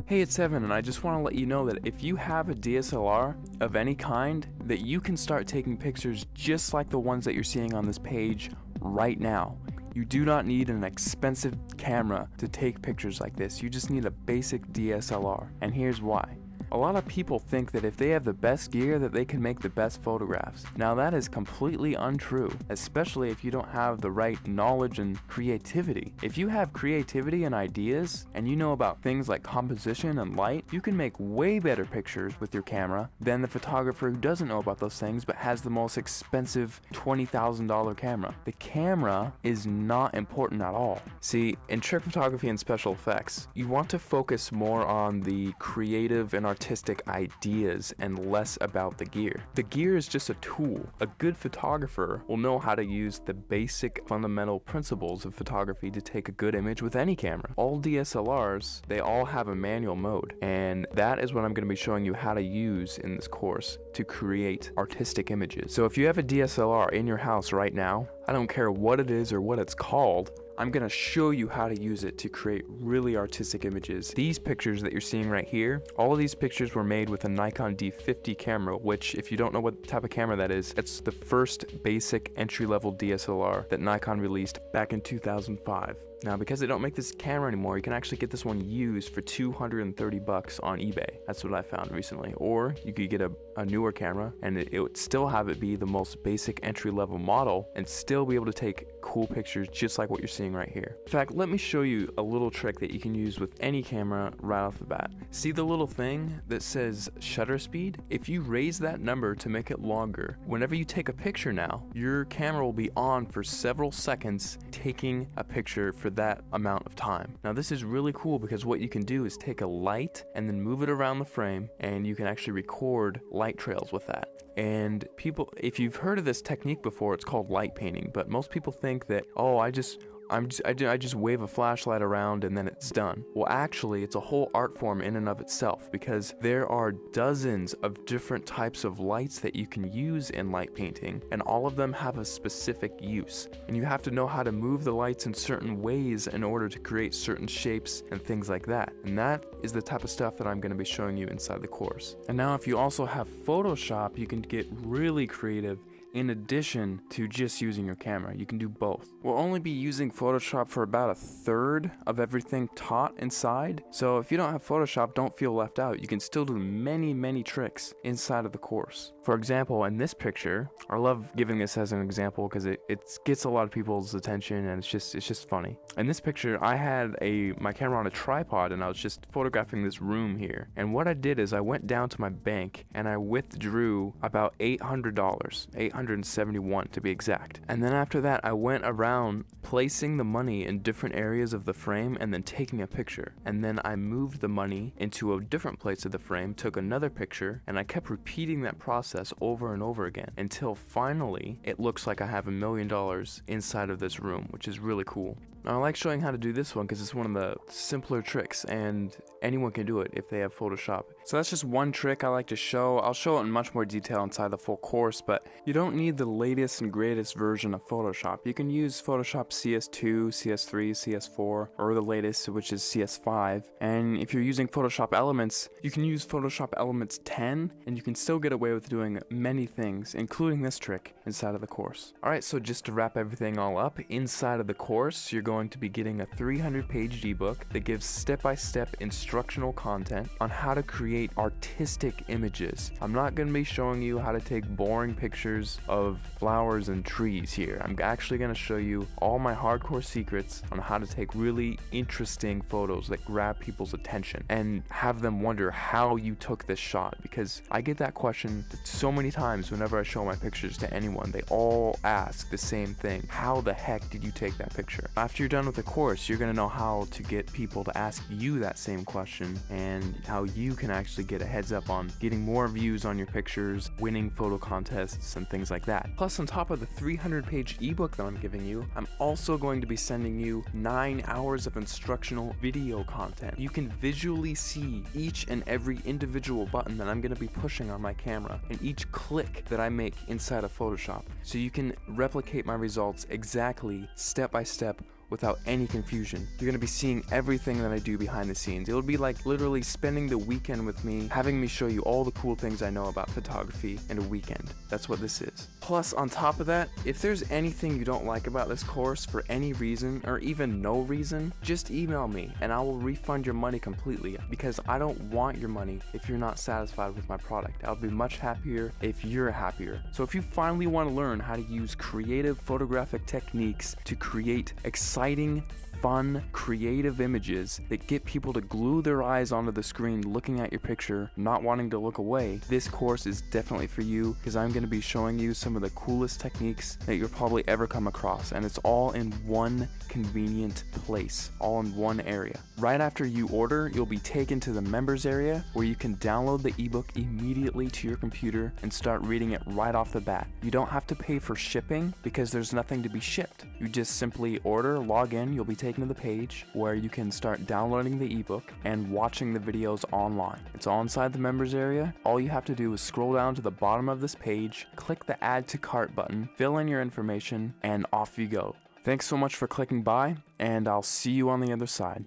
Hey, it's Evan, and I just want to let you know that if you have a DSLR of any kind, that you can start taking pictures just like the ones that you're seeing on this page right now. You do not need an expensive camera to take pictures like this. You just need a basic DSLR, and here's why. A lot of people think that if they have the best gear that they can make the best photographs. Now that is completely untrue, especially if you don't have the right knowledge and creativity. If you have creativity and ideas, and you know about things like composition and light, you can make way better pictures with your camera than the photographer who doesn't know about those things but has the most expensive $20,000 camera. The camera is not important at all. See, in trick photography and special effects, you want to focus more on the creative and artistic ideas and less about the gear. The gear is just a tool. A good photographer will know how to use the basic fundamental principles of photography to take a good image with any camera. All DSLRs, they all have a manual mode, and that is what I'm going to be showing you how to use in this course to create artistic images. So if you have a DSLR in your house right now, I don't care what it is or what it's called, I'm gonna show you how to use it to create really artistic images. These pictures that you're seeing right here, all of these pictures were made with a Nikon D50 camera, which if you don't know what type of camera that is, it's the first basic entry-level DSLR that Nikon released back in 2005. Now, because they don't make this camera anymore, you can actually get this one used for $230 on eBay. That's what I found recently. Or you could get a newer camera and it would still have it be the most basic entry-level model and still be able to take cool pictures just like what you're seeing right here. In fact, let me show you a little trick that you can use with any camera right off the bat. See the little thing that says shutter speed? If you raise that number to make it longer, whenever you take a picture now, your camera will be on for several seconds taking a picture for that amount of time. Now this is really cool because what you can do is take a light and then move it around the frame, and you can actually record light trails with that. And people, if you've heard of this technique before, it's called light painting, but most people think that, oh, I just wave a flashlight around and then it's done. Well, actually, it's a whole art form in and of itself, because there are dozens of different types of lights that you can use in light painting, and all of them have a specific use. And you have to know how to move the lights in certain ways in order to create certain shapes and things like that. And that is the type of stuff that I'm going to be showing you inside the course. And now if you also have Photoshop, you can get really creative. In addition to just using your camera, you can do both. We'll only be using Photoshop for about a third of everything taught inside. So if you don't have Photoshop, don't feel left out. You can still do many tricks inside of the course. For example, in this picture, I love giving this as an example because it gets a lot of people's attention and it's just funny. In this picture, I had my camera on a tripod and I was just photographing this room here. And what I did is I went down to my bank and I withdrew about $800, $871 to be exact. And then after that, I went around placing the money in different areas of the frame and then taking a picture. And then I moved the money into a different place of the frame, took another picture, and I kept repeating that process over and over again until finally it looks like I have $1 million inside of this room, which is really cool. Now, I like showing how to do this one because it's one of the simpler tricks and anyone can do it if they have Photoshop. So that's just one trick I like to show. I'll show it in much more detail inside the full course, but you don't need the latest and greatest version of Photoshop. You can use Photoshop CS2, CS3, CS4, or the latest, which is CS5. And if you're using Photoshop Elements, you can use Photoshop Elements 10, and you can still get away with doing many things, including this trick, inside of the course. Alright, so just to wrap everything all up, inside of the course, you're going to be getting a 300-page ebook that gives step-by-step instructional content on how to create artistic images. I'm not going to be showing you how to take boring pictures of flowers and trees here. I'm actually going to show you all my hardcore secrets on how to take really interesting photos that grab people's attention and have them wonder how you took this shot, because I get that question so many times whenever I show my pictures to anyone. They all ask the same thing: how the heck did you take that picture? After you're done with the course, you're going to know how to get people to ask you that same question and how you can actually get a heads up on getting more views on your pictures, winning photo contests, and things like that. Plus, on top of the 300-page ebook that I'm giving you, I'm also going to be sending you 9 hours of instructional video content. You can visually see each and every individual button that I'm going to be pushing on my camera and each click that I make inside of Photoshop, so you can replicate my results exactly, step by step, without any confusion. You're going to be seeing everything that I do behind the scenes. It'll be like literally spending the weekend with me, having me show you all the cool things I know about photography in a weekend. That's what this is. Plus, on top of that, if there's anything you don't like about this course for any reason, or even no reason, just email me and I will refund your money completely, because I don't want your money if you're not satisfied with my product. I'll be much happier if you're happier. So if you finally want to learn how to use creative photographic techniques to create exciting, fun, creative images that get people to glue their eyes onto the screen looking at your picture, not wanting to look away, this course is definitely for you, because I'm going to be showing you some of the coolest techniques that you'll probably ever come across, and it's all in one convenient place, all in one area. Right after you order, you'll be taken to the members area where you can download the ebook immediately to your computer and start reading it right off the bat. You don't have to pay for shipping because there's nothing to be shipped. You just simply order, log in, you'll be taken to the page where you can start downloading the ebook and watching the videos online. It's all inside the members area. All you have to do is scroll down to the bottom of this page, click the add to cart button, fill in your information, and off you go. Thanks so much for clicking by, and I'll see you on the other side.